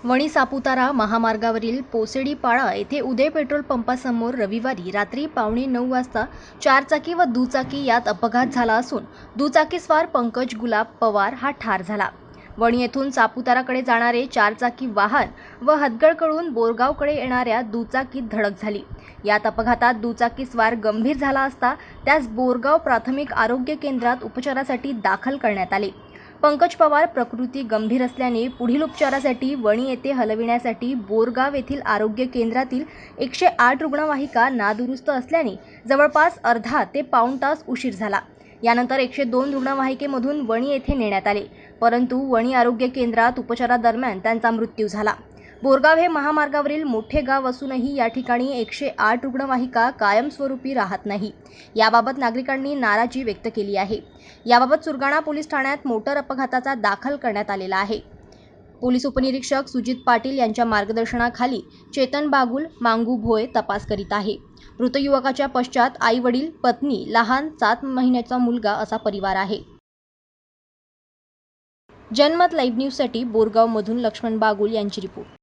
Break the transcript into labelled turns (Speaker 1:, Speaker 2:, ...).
Speaker 1: वणी सापुतारा महामार्गावरील पोसेडीपाडा येथे उदय पेट्रोल पंपासमोर रविवारी रात्री 8:45 वाजता चारचाकी व दुचाकी यात अपघात झाला असून दुचाकीस्वार पंकज गुलाब पवार हा ठार झाला। वणी येथून सापुताराकडे जाणारे चारचाकी वाहन व हदगडकडून बोरगावकडे येणाऱ्या दुचाकीत धडक झाली। यात अपघातात दुचाकीस्वार गंभीर झाला असता त्यास बोरगाव प्राथमिक आरोग्य केंद्रात उपचारासाठी दाखल करण्यात आले। पंकज पवार प्रकृती गंभीर असल्याने पुढील उपचारासाठी वणी येथे हलविण्यासाठी बोरगाव येथील आरोग्य केंद्रातील 108 रुग्णवाहिका नादुरुस्त असल्याने जवळपास अर्धा ते पाऊण तास उशीर झाला। यानंतर 102 रुग्णवाहिकेमधून वणी येथे नेण्यात आले, परंतु वणी आरोग्य केंद्रात उपचारादरम्यान त्यांचा मृत्यू झाला। बोरगाव हे महामार्गावरील मोठे गाव असूनही या ठिकाणी 108 रुग्णवाहिका कायमस्वरूपी राहत नाही। याबाबत नागरिकांनी नाराजी व्यक्त केली आहे। याबाबत सुरगाणा पोलीस ठाण्यात मोटर अपघाताचा दाखल करण्यात आलेला आहे। पोलीस उपनिरीक्षक सुजित पाटील यांच्या मार्गदर्शनाखाली चेतन बागुल मांगू भोये तपास करीत आहे। मृत युवकाच्या पश्चात आई वडील, पत्नी, लहान 7 महिन्याचा मुलगा असा परिवार आहे। जनमत लाईव्ह न्यूजसाठी बोरगावमधून लक्ष्मण बागुल यांची रिपोर्ट।